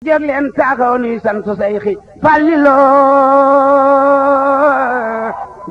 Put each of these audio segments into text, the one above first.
jóg leen taxaw nuy sant Seyxi Fàllilu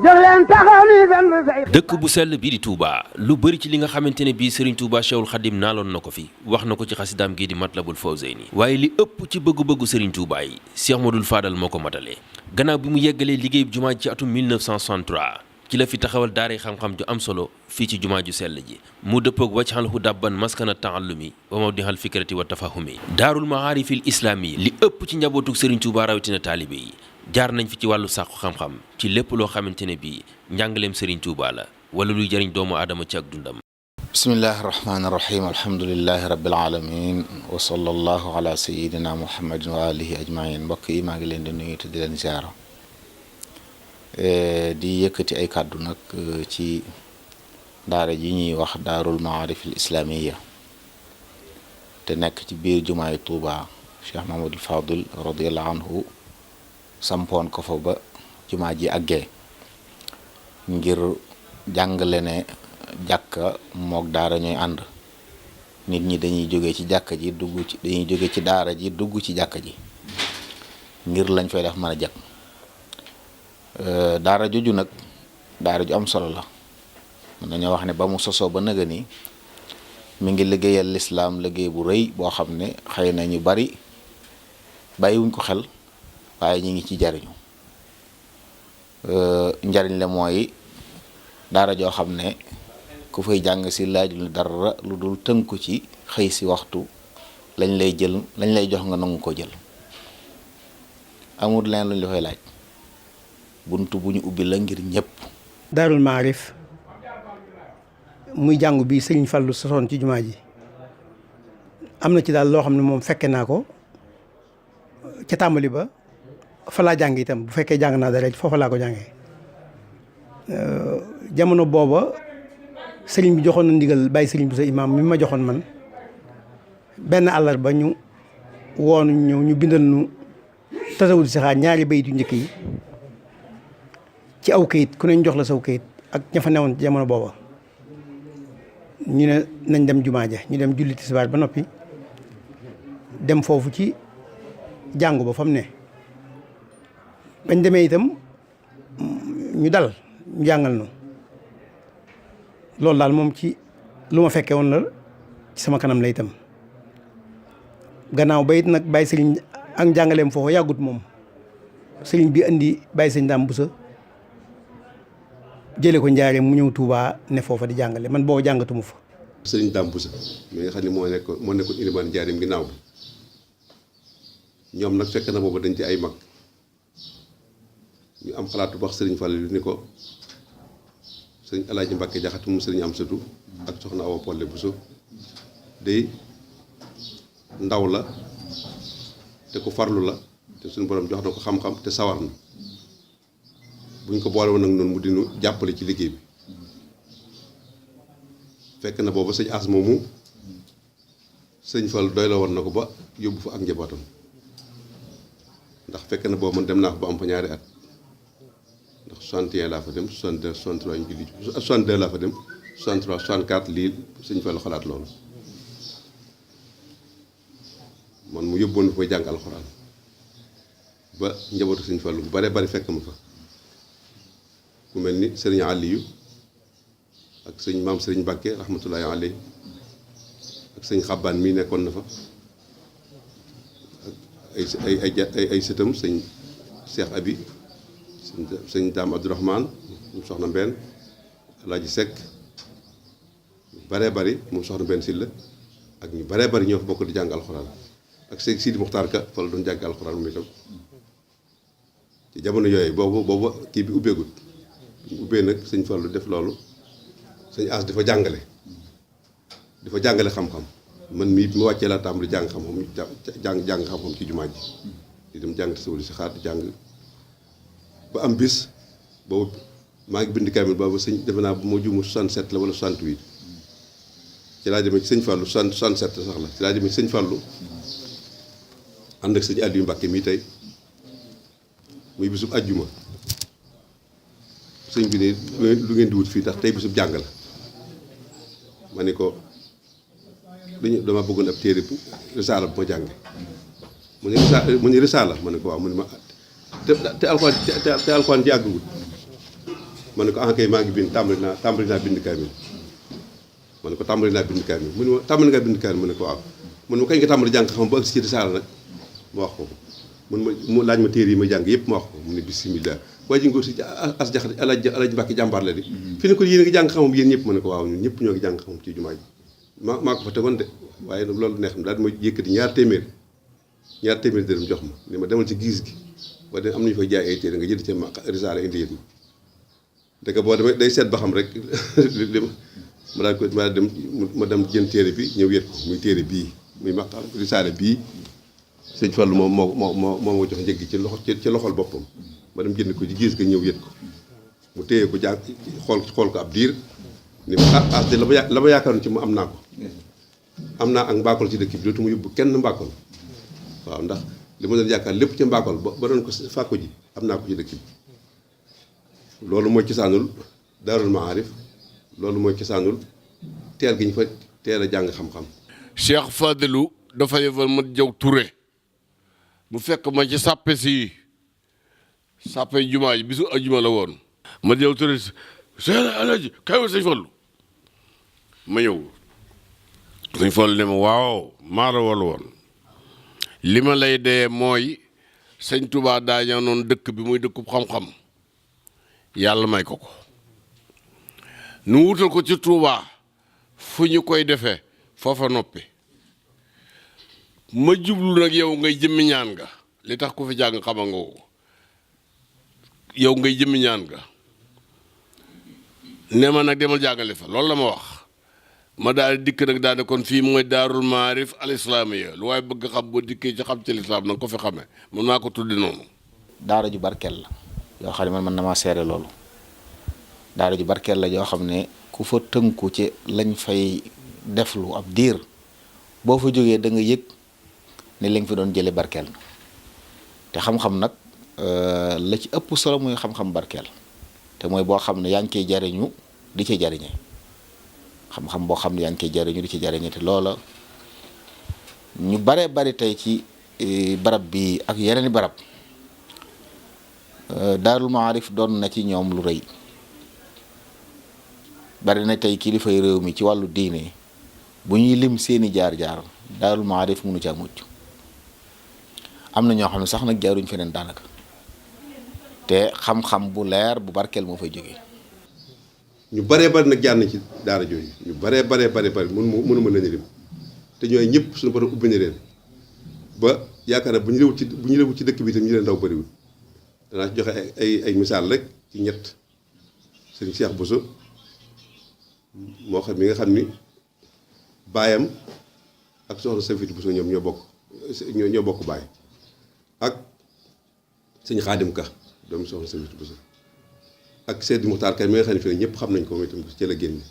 jóg leen taxaw nuy sant Seyxi. dëkk bu sell bii di Touba lu bëri ci li nga xamante ne bii Serigne Touba Cheikhul Khadim naaloon na ko fi wax na ko ci xasidaam gii di Matlabul Fawzeyni waaye li ëpp ci bëggu-bëggu Serigne Touba yi Cheikh Modou Fadal moo ko matalee gannaaw bi mu yeggalee liggéeyub jumaa ji ci atum 1963 ci la fi taxawal daaray xam-xam ju am solo fii ci jumaa ju sell ji mu dëppoog wajxal hu dabban maskana taallumi wa mawdihal fikrati wa tafahumi daarul maarifil islaami li ëpp ci njabootug Serigne Touba rawatina taalibe yi jaar nañ fi ci wàllu sàkku xam-xam ci lépp loo xamante ne bii njàngaleem Serigne Touba la wala luy jëriñ doomu aadama ci ak dundam. bismillahi rahmaani rahim alhamdulilahi rabbil alamin wa sallallahu ala sayidina muhammadin wa alihi ajmain mbokk yi maa ngi leen di nuyu te di leen ziara di yëkkati ay kàddu nag ci daara ji ñuy wax daarul maarif al islamiya te nekk ci biir jumaay Touba Cheikh Mahamadul Fadil radiallahu anhu sampoon ko fa ba jumaa ji àggee ngir jàngale ne jàkka mook daara ñooy ànd nit ñi dañuy jóge ci jàkka ji dañuy jóge ci daara ji dugg ci jàkka ji ngir lañ fay def mën a jag daara joju nag daara ju am solo la mën nañoo wax ne ba mu sosoo ba nëga ni mi ngi liggéeyal lislaam liggéey bu rëy boo xam ne xëy na ñu bari bàyyiwuñ ko xel waaye ñu ngi ci jariñu njariñ la mooy daara joo xam ne ku fay jàng si laajul dara lu dul tënku ci xëy si waxtu lañ lay jox nga nangu ko jël amul leen luñ la fay laaj buntu bu ñu ubbi la ngir ñëpp. daarul maarif muy jàngu bi sëriñ Fallu sosoon ci jumaa ji am na ci daal loo xam ne moom fekke naa ko ca tàmbali ba fa laa jàng itam bu fekkee jàng naa dara foofa laa ko jàngee jamono booba sëriñ bi joxoon na ndigal bàyyi sëriñ bi sa imaam mi ma joxoon man benn àllarba ñu woonu ñëw ñu bindal nu tasawul si xaar ñaari bayit yu njëkk yi ci aw kayit ku ne ñu jox la saw kayit ak ña fa newoon jamono booba ñu ne nañ dem jumaa ja ñu dem julli tisbaar ba noppi dem foofu ci jàngu ba fa mu ne bañ demee itam ñu dal ñu jàngal nu loolu daal moom ci lu ma fekkee woon la ci sama kanam la itam gannaaw ba it nag bàyyi sëriñ ak njàngaleem foofu yàggut moom sëriñ bi indi bàyyi sëriñ Daam Busa jële ko njaaree mu ñëw Touba ne foofa di jàngale man boo jàngatuma fa. sëriñ Daam Busa mi nga xam ne moo nekkoon ilimaan njaareem ginnaaw bi ñoom nag fekk na boobu dañ ci ay mag ñu am xalaatu wax sëriñ Fallu ni ko sëriñ Alaaji Mbàkke Jaxate mu sëriñ Amsatu ak soxna Awa Polle Buso day ndaw la te ku farlu la te suñu borom jox na ko xam-xam te sawar na buñ ko boole woon nag noonu mu dinu jàppale ci liggéey bi fekk na booba sëñ As moomu sëñ Fall doy la woon na ko ba yóbbu fa ak njabootam ndax fekk na boobu man dem naa ko ba am fa ñaari at ndax 61 laa fa dem 62 63 ñu julli 62 laa fa dem 63 64 lii sëñ Fall xalaat loolu man mu yóbboon fa jàng alxuraan ba njabootu sëñ Fall bu bare bari fekk ma fa ku mel ni sëriñ Aliyu ak sëñ maam sëriñ Mbàkke rahmatullahi alayhi ak sëñ Xabbaan mii nekkoon na fa ak ay sëtam sëñ Cheikh Abi sëñ Daam Abdourahman moom soxna Mbenn Alaaji Sekk baree bari moom soxna Mbenn Silla ak ñu baree bari ñoo fa bokk di jàng alxuraan ak sëñ Sidi Muxtaar Ka fa la doon jàng alxuraan moom itam ci jamono yooyu boobu kii bi ubbeegut ñu ubbee nag sëñ Fallu def loolu sëñ As dafa jàngale xam-xam man mii bi ma wàccee laa tàmbali jàng xam-xam jàng xam-xam ci jumaa ji di dem jàng tasawul si xaar di jàng ba am bis boobu maa ngi bind kaamil boobu sëñ defe naa bu ma juumu 67 la wala 68 ci laa demee ci sëñ Fallu 67 sax la ci laa demee ci sëñ Fallu ànd ak sëñ Aliou Mbàkke mii tey muy bisub àjjuma sëñ bi ne lu ngeen di wut fii tax tey bisub jàng la ma ne ko dama bëggoon ab téere risaala bu ma jànge mu ne risaala ma ne ko waaw mu ne ma te alxuraan ji àggagul ma ne ko ah kay maa ngi bind tàmbali naa bind kaamil ma ne ko tàmbali naa bind kaamil mu ne ma tàmbali nga bind kaamil ma ne ko waaw mu ne ma kañ nga tàmbali jàng xam ba agsi ci risaala nag ma wax ko mu laaj ma téere yi ma jàng yëpp ma wax ko mu ne bisimilah waaye ji ngóor si as jaxate alaaj Mbàkke jàmbaar la di fi ne ko yéen a ngi jàng xamam yéen ñëpp ma ne ko waaw ñun ñëpp ñoo ngi jàng xamam ci jumaa ji maa ko fa tegoon de waaye nag loolu neex na daal di ma yëkkati ñaar téeméer dërëm jox ma ni ma demal ci giis gi ba de am nañu fay jaay ay téere nga jënd ci risaala indi yéen dëgg boo demee day seet ba xam rek ma daal ko ma dem jënd téere bi ñëw yët ko muy téere bii muy maqam risaala bii sëñ Fallu moo jox njëg gi ci loxol boppam ma dem jënd ko ci giis ga ñëw yët ko mu téye ko jàng xool ko ab diir ni ma de la ma yaakaaroon ci mu am naa ko am naa ak mbaakol ci dëkk bi dootuma yóbbu kenn mbaakol waaw ndax li ma doon yaakaar lépp ci mbaakol ba doon ko fàkku ji am naa ko ci dëkk bi loolu mooy cosaanul Daarul Maarif loolu mooy cosaanul teel gi ñu fa teel a jàng xam-xam. Cheikh Fadilou dafa yebal ma jaw Touré mu fekk ma ci sàppe si sàppe jumaa ji bisu ajuma la woon ma jaw Touré seen alaji kay wa sëñ Fallu ma ñëw sëñ Fallu ne ma waaw maa la wal woon li ma lay dee mooy sëñ Touba daa ñaanoon dëkk bi muy dëkkub xam-xam yàlla may ko nu wutal ko ci Touba fu ñu koy defee foofa noppi ma jublu nag yow ngay jëmmi ñaan nga li tax ku fi jàng xama nga ko yow ngay jëmmi ñaan nga ne ma nag demal jàngale fa loolu la ma wax ma daal dikk nag daal ne kon fii mooy Daarul Maarif al islaamiya lu waaye bëgg xam boo dikkee ci xam ci lislaam na nga ko fi xamee man maa ko tuddi noonu. daara ju barkeel la yoo xam ne man na maa seere loolu daara ju barkeel la yoo xam ne ku fa tënku ci lañ fay deflu ab diir boo fa jógee da nga yëg ne li nga fi doon jële barkeel na te xam-xam nag la ci ëpp solo muy xam-xam barkeel te mooy boo xam ne yaa ngi koy jariñu di ci jariñe xam-xam boo xam ne yaa ngi koy jariñu di ci jariñe te loola ñu bare bari tey ci barab bi ak yeneeni barab Daarul Maarif doon na ci ñoom lu rëy bari na tey kilifay réew mi ci wàllu diine bu ñuy lim seeni jaar-jaar Daarul Maarif mënu caa mucc am na ñoo xam ne sax nag jaaruñ feneen daanaka te xam-xam bu leer bu barkeel moo fay jógee. ñu baree bari nag jaar nañ ci daara jooju ñu baree bari mënuma leen lim te ñooy ñëpp suñu borom ubbi na leen ba yaakaar na bu ñu réewut ci dëkk bi itam ñu leen daw bëriwul danaa ci joxe ay misaal rek ci ñett sëñ Cheikh Bousso moo xam mi nga xam ni baayam ak soxna Safiyatu Bousso ñoom ñoo bokk baay ak sëñ Xaadim Ka doomu soxna Safiyatu Bousso ak Seydi Muxtaar Kan mi nga xam ne fii ñëpp xam nañ ko moom itam ci la génne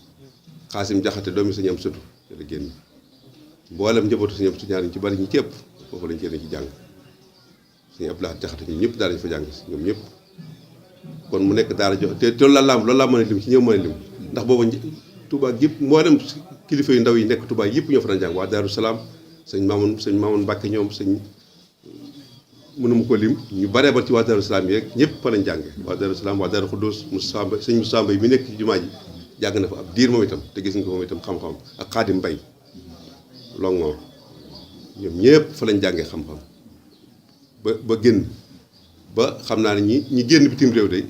Xaasim Jaxate doomi sëñ am sëtu ci la génne mboolem njabootu sëñ am su ñaar ñu ci bari ñu ci ëpp foofu lañ ci jàng sëñ Abdoulaye Jaxate ñoom ñëpp daara ñu fa jàng ñoom ñëpp kon mu nekk daara jox te loolu laa mën a lim ci ñëw mën a lim ndax booba Touba yëpp mboolem kilifa yu ndaw yi nekk Touba yëpp ñoo fa daan jàng waa Daaru Salaam sëñ Maamun Mbàkke ñoom sëñ mënuma ko lim ñu baree ba ci waa Daaru Salaam yeeg ñëpp fa lañ jànge waa Daaru Salaam waa Daaru Xuddoos sëñ Moussa Mbay mi nekk ci jumaa ji jàng na fa ab diir moom itam te gis nga ko moom itam xam-xam ak Xaadim Mbay Longoor ñoom ñëpp fa lañ jàngee xam-xam ba génn ba xam naa ne ñi génn bitim réew de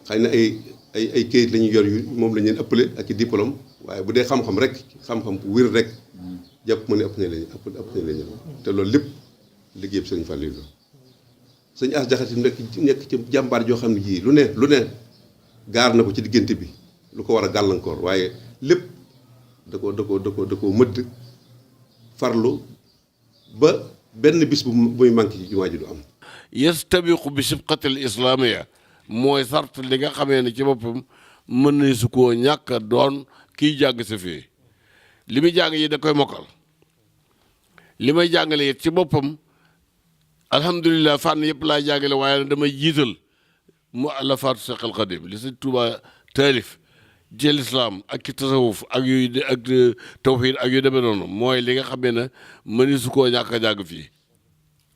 xëy na ay kayit la ñuy yor yu moom la ñu leen ëppale ak i diplôme waaye bu dee xam-xam rek xam-xam bu wér rek jàpp ma ne ëpp nañ lañu te loolu lépp liggéey sëñ Fallu la sëñ As Jaxate nekk ci jàmbaar joo xam ne jii lu ne gaar na ko ci diggante bi lu ko war a gàllankoor waaye lépp da ko mëdd farlu ba benn bis bu muy manqué ci jumaa ji du am. yastabiqu bi sibqatil islaamiya mooy sart li nga xamee ne ci boppam mën na su koo ñàkk a doon kiy jàng sa fii li muy jàng yi da koy mokkal li may jàngale it ci boppam alhamdulilah fànn yëpp laay jàngale waaye nag damay jiital mu àllafaatu Seexul Xadiim li Sëñ Tuubaa taalif ci lislaam ak ci tasawuf ak yooyu ak tawxiid ak yu demee noonu mooy li nga xamee ne mëni su koo ñàkk a jàng fii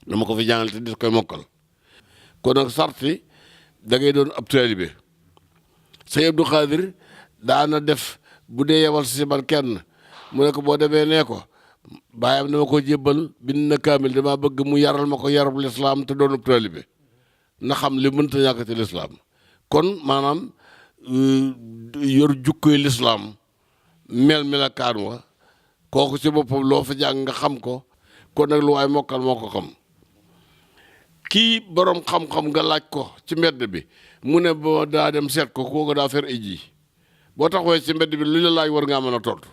dama ko fi jàngal te dis koy mokkal kon nag sarti da ngay doon ab taalibe sëñ Abdou Khadir daana def bu dee yebal si man kenn mu ne ko boo demee nee ko baayam dama ko jébbal bind na kaamil dama bëgg mu yaral ma ko yarub lislaam te doon ab taalibe na xam li mënta ñàkk ci lislaam kon maanaam yor jukkoy lislaam melakaan wa kooku ci boppam loo fa jàng nga xam ko kon nag lu waay mokkal moo ko xam kii borom xam-xam nga laaj ko ci mbedd bi mu ne boo daa dem seet ko kooku daa fer iji boo taxawee ci mbedd bi lu la laaj war ngaa mën a tontu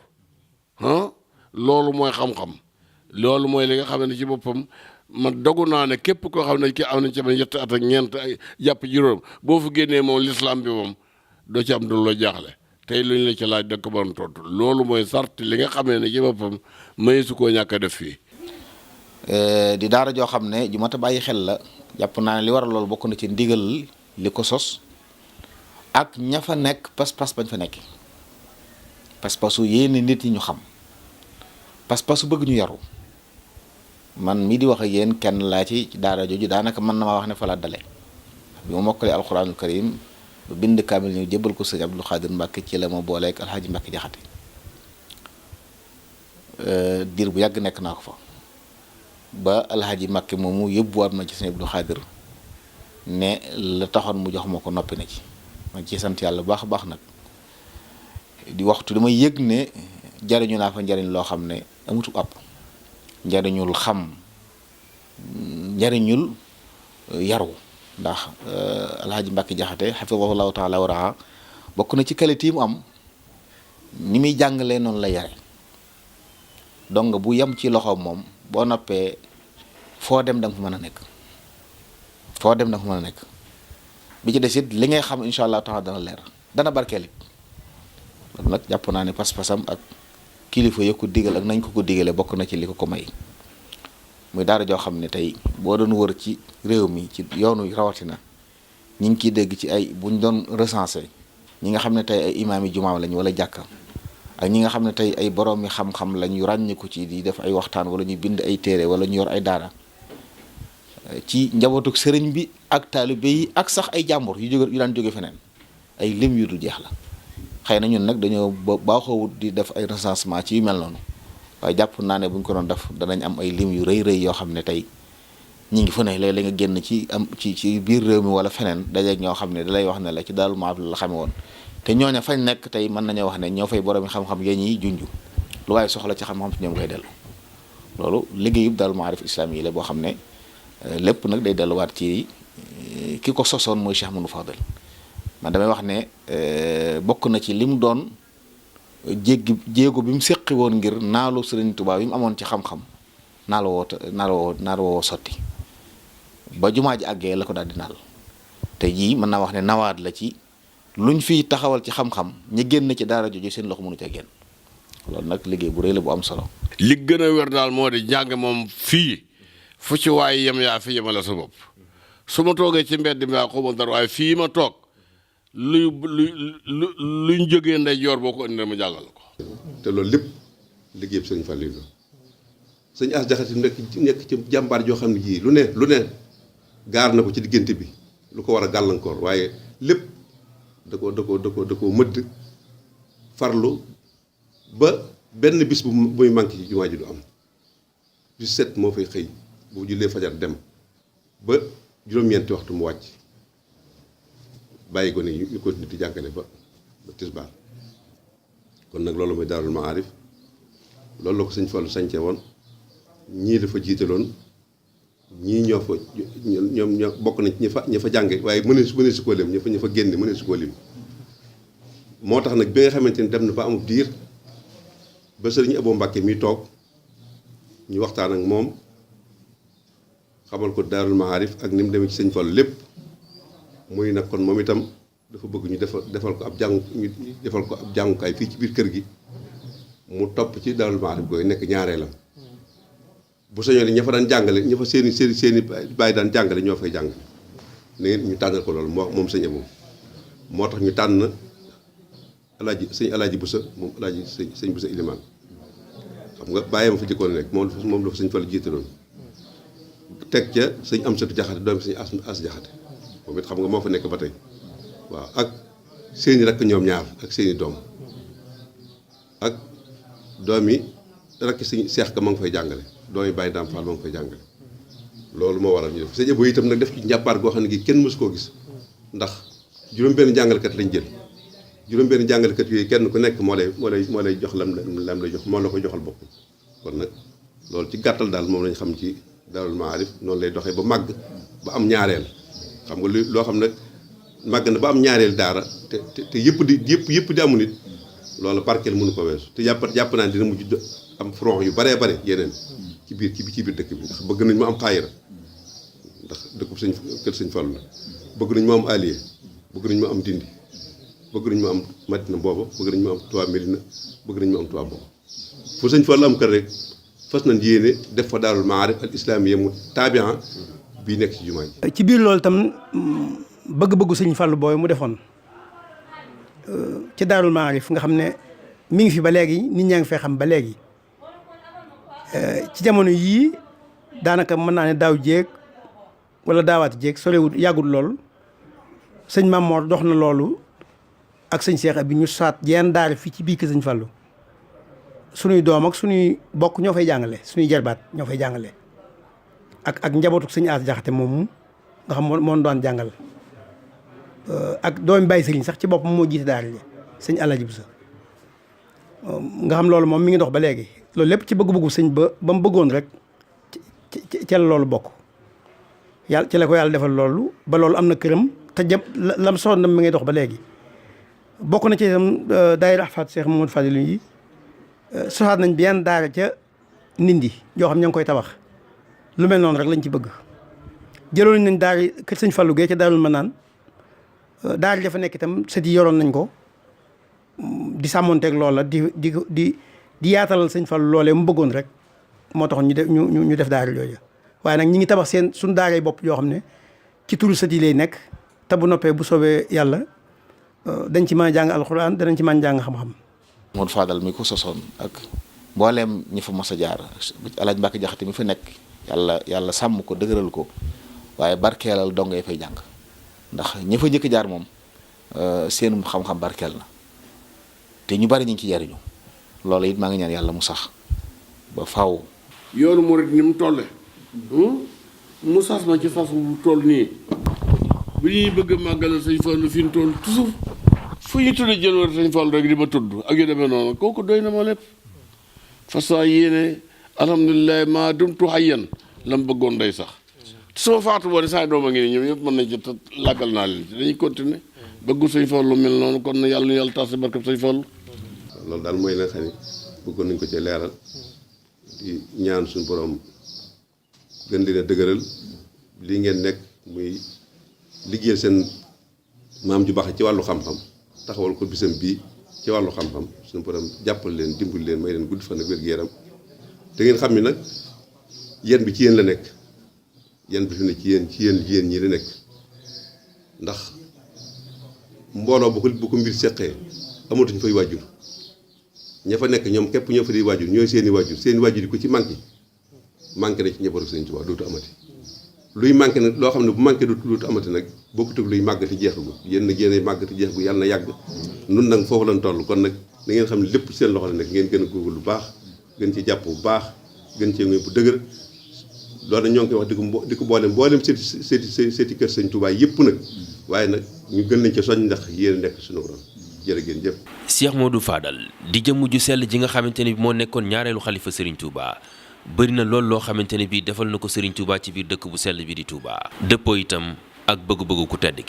loolu mooy xam-xam loolu mooy li nga xam ne ci boppam man dogu naa ne képp koo xam ne kii am nañ ci ba ñetti at ak ñeent ay jàpp juróom boo fa génnee moom lislaam bi moom doo ci am du loo jaaxle tey lu ñu la ci laaj da ko mën a tontu loolu mooy sart li nga xamee ne ci boppam may su koo ñàkk a def fii. di daara joo xam ne ju mat a bàyyi xel la jàpp naa ne li waral loolu bokk na ci ndigal li ko sos ak ña fa nekk pas-pas bañ fa nekk pas-pasu yéene nit ñi ñu xam pas-pasu bëgg ñu yaru man mii di wax ak yéen kenn laa ci daara jooju daanaka mën na maa wax ne fa la dale bi ma mokkalee alxuraanul karim ba bind kaamil ñu jébbal ko sëñ Abdou Khadir Mbacke ci la ma booleeg alxaaji Mbacke Jaxate diir bu yàgg nekk naa ko fa ba alxaaji Mbacke moomu yóbbuwaat ma ci sëñ Abdou Khadir ne la taxoon mu jox ma ko noppi na ci ma ci sant yàlla baax a baax nag di waxtu damay yëg ne jariñu naa fa njariñ loo xam ne amutu àpp njariñul xam njariñul yaru ndax alhaji Mbacke Jaxate xafidahullahu taala wa raa bokk na ci qualité yi mu am ni muy jàngalee noonu la yare donc bu yem ci loxoom moom boo noppee foo dem da nga fa mën a nekk foo dem da nga fa mën a nekk bi ci des it li ngay xam incha allah taala dana leer dana barkeel it loolu nag jàpp naa ne pas-pasam ak kilifa ya ko digal ak nañ ko digale bokk na ci li ko may muy daara joo xam ne tey boo doon wër ci réew mi ci yoonu rawatina ñi ngi ciy dégg ci ay buñ doon recensé ñi nga xam ne tey ay imaam yi jumaa lañ wala jàkka ak ñi nga xam ne tey ay borom mi xam-xam lañ yu ràññiku ci di def ay waxtaan wala ñu bind ay téere wala ñu yor ay daara ci njabootuk sëriñ bi ak taalibe yi ak sax ay jàmbur yu daan jóge feneen ay lim yu du jeex la xëy na ñun nag dañoo baaxoowut di def ay recensement ci yu mel noonu waaye jàpp naa ne bu ñu ko doon def danañ am ay lim yu rëy yoo xam ne tey ñi ngi fu ne léeg-léeg nga génn ci biir réew mi wala feneen dajeeg ñoo xam ne dalay wax ne la ci Daarul Maarif la xame woon te ñooña fañ nekk tey mën nañoo wax ne ñoo fay borom xam-xam yee ñiy junj lu waaye soxla ci xam-xam ci ñoom koy dellu loolu liggéeyub Daarul Maarif islaami yi la boo xam ne lépp nag day delluwaat ci ki ko sosoon mooy Cheikh Mouhamadou Fadel man damay wax ne bokk na ci li mu doon jéego bi mu séqi woon ngir naalu Sëriñ Tuubaa bi mu amoon ci xam-xam naal woo sotti ba jumaa ji àggee la ko daal di naal te jii mën naa wax ne nawaat la ci luñ fiy taxawal ci xam-xam ñi génn ci daara jooju seen loxo mënu ca génn loolu nag liggéey bu rëy la bu am solo. li gën a wér daal moo di njàng moom fii fu ci waay yem yaa fi yemale sa bopp su ma toogee ci mbedd mi xaw ma dara waaye fii ma toog luñ jógee ndeyjoor boo ko indi ma jàngal ko. te loolu lépp liggéey sëñ Fallou la sëñ As Jaxate nekk ci jàmbaar joo xam ne jii lu ne gaar na ko ci diggante bi lu ko war a gàllankoor waaye lépp da ko mëdd farlu ba benn bis bu muy manqué ci jumaa ji du am bis set moo fay xëy bu jullee fajar dem ba juróom-ñeenti waxtu mu wàcc bàyyi ko ne ñu continué di jàngale ba tisbaar kon nag loolu mooy Daarul Maarif loolu la ko sëñ Fallu sañce woon ñii dafa jiitaloon ñii ñoo fa ñoo bokk nañ ci ña fa jànge waaye mënee su koo lim ña fa génne mënee su koo lim moo tax nag bi nga xamante ni dem na ba amul diir ba sëriñ Abo Mbàkke mi toog ñu waxtaan ak moom xamal ko Daarul Maarif ak ni mu demee ci sëñ Fallu lépp muy nag kon moom itam dafa bëgg ñu defal ko ab jàngukaay fii ci biir kër gi mu topp ci Daarul Maarif gooy nekk ñaareelam bu sañoon ña fa daan jàngale ña fa seeni bàyyi daan jàngale ñoo fay jàng ne ñu tànnal ko loolu moom sëñ Abo moo tax ñu tànn alaaji Busa moom sëñ Busa Ilimaan xam nga bàyyee ma fa jëkkoon rek moom la fa sëñ Fallu jiitaloon teg ca sëñ Amsatu Jaxate doomi sëñ as Jaxate moom it xam nga moo fa nekk ba tey waaw ak seeni rakk ñoom ñaar ak seeni doom ak doomi rakk sëñ Seex Ka ma nga fay jàngale doomi Baye Dame Fall ma nga fay jàngale loolu moo waral ñu def sëñ Abo itam nag def ci njàppaar goo xam ne gi kenn mësu koo gis ndax juróom-benn jàngalekat lañ jël juróom-benn jàngalekat yooyu kenn ku nekk moo lay jox lam lay jox moo la koy joxal bopp kon nag loolu ci gàttal daal moom lañ xam ci Daarul Maarif noonu lay doxee ba màgg ba am ñaareel xam nga loo xam nag màgg na ba am ñaareel daara te yëpp di amul nit loolu barkeel mënu ko weesu te jàpp naa dina mujj am front yu baree bare yeneen ci biir dëkk bi ndax bëgg nañ mu am xaayira ndax dëkkub kër sëñ Fallu la bëgg nañ mu am Alié bëgg nañ mu am Dindi bëgg nañ mu am Madina booba bëgg nañ mu am Touba Medina bëgg nañ mu am Touba booba fu sëñ Fallu am kër rek fas nañ yéene def fa Daarul Maarif al islamiyya mu taabian bii nekk ci jumaa ji. ci biir loolu tam bëgg-bëggu sëñ Fallu booy mu defoon ci Daarul Maarif nga xam ne mi ngi fi ba léegi nit ñaa ngi fay xam ba léegi ci jamono yii daanaka mën naa ne daaw jéeg wala daawaati jéeg sorewut yàggul lool sëñ Mamor dox na loolu ak sëñ Cheikh bi ñu saat yenn daara fii ci biir kër sëñ Fallu suñuy doom ak suñuy bokk ñoo fay jàngale suñuy jarbaat ñoo fay jàngale ak njabootu sëñ As Jaxate moomu nga xam moo doon jàngal ak doomi Baye Sëriñ sax ci boppam moo jiite daara ji sëñ Alaaji Buso nga xam loolu moom mi ngi dox ba léegi loolu lépp ci bëgg-bëggu sëñ ba mu bëggoon rek ci la loolu bokk yàlla ci la ko yàlla defal loolu ba loolu am na këram te lam soxna mi ngay dox ba léegi bokk na ci itam daayira Ahfaadu Cheikh Mamadou Fadilu yi soxaat nañ benn daara ca Ndindi yoo xam ña ngi koy tabax lu mel noonu rek lañ ci bëgg jëloon nañ daara kër sëñ Fallu gee ca Daarul Manaan daara dafa nekk itam sët yi yoroon nañ ko di sàmmonteeg loola di yaatalal sëñ Fallu loolee mu bëggoon rek moo taxoon ñu def daara yooyu waaye nag ñi ngi tabax seen suñ daaray bopp yoo xam ne ci turu sët yi lay nekk te bu noppee bu soobee yàlla dañ ci mën a jàng alxuraan danañ ci mën a jàng xam-xam. Modou Fadal mi ko sosoon ak mbooleem ñi fa mos a jaar Alaaji Mbàkke Jaxate mi fa nekk yàlla sàmm ko dëgëral ko waaye barkeelal dong ngay fay jàng ndax ñi fa njëkk jaar moom seenum xam-xam barkeel na te ñu bari ñu ngi ci jariñu loolu it maa ngi ñaan yàlla mu sax ba faw yoonu murid ni mu tolle mu sas ma ci sas bu toll nii bu ñuy bëgg a màggalal sëñ Fallu fi ñu toll toujours fu ñu tudd jëloon sëñ Fallu rek di ma tudd ak yu demee noonu kooku doy na ma lépp façon yéene alhamdulilah maa dumtu hayyan la mu bëggoon day sax soo faatu woon saa doom a ngi nii ñoom yëpp mën nañ ci te làggal naa leen ci dañuy continuer bëggu sëñ Fallu mel noonu kon yàlla nu yàlla tas si barkab sëñ Fallu loolu daal mooy la nga xam ne bëggoon nañ ko ci leeral di ñaan suñu borom gën leen a dëgëral lii ngeen nekk muy liggéeyal seen maam ju baax ci wàllu xam-xam taxawal ko bisam bii ci wàllu xam-xam suñu borom jàppal leen dimbali leen may leen gudd fan ak wér-gu-yaram te ngeen xam ni nag yéen bi ci yéen la nekk yéen bi fi ne ci yéen ñii la nekk ndax mbooloo bu ko mbir seqee amatuñ fay waajur ña fa nekk ñoom képp ñoo fa di waajur ñooy seeni waajur yi ko ci manqué na ci njabootu Sëriñ Tuubaa dootu amati luy manqué nag loo xam ne bu manqué dootu amati nag bokkut ak luy màggati jeexagu yéen nag yéenay màggati jeexagu yàlla na yàgg nun nag foofu lañ toll kon nag da ngeen xam ne lépp seen loxo la nekk ngeen gën a góorgóorlu lu baax gën ci jàpp bu baax gën cee ngoy bu dëgër loolu nag ñoo ngi koy wax di ko mboolem seeti kër Sëriñ Tuubaa yëpp nag waaye nag ñu gën lañ ca soñ ndax yéen nekk suñu borom jërë ngeen jëf. Cheikh Modou Fadal di jëmm ju sell ji nga xamante ne bi moo nekkoon ñaareelu xalifa Serigne Touba bëri na lool loo xamante ne bii defal na ko Serigne Touba ci biir dëkk bu sell bi di Touba dëppoo itam ak bëgg-bëggu ku tedd ki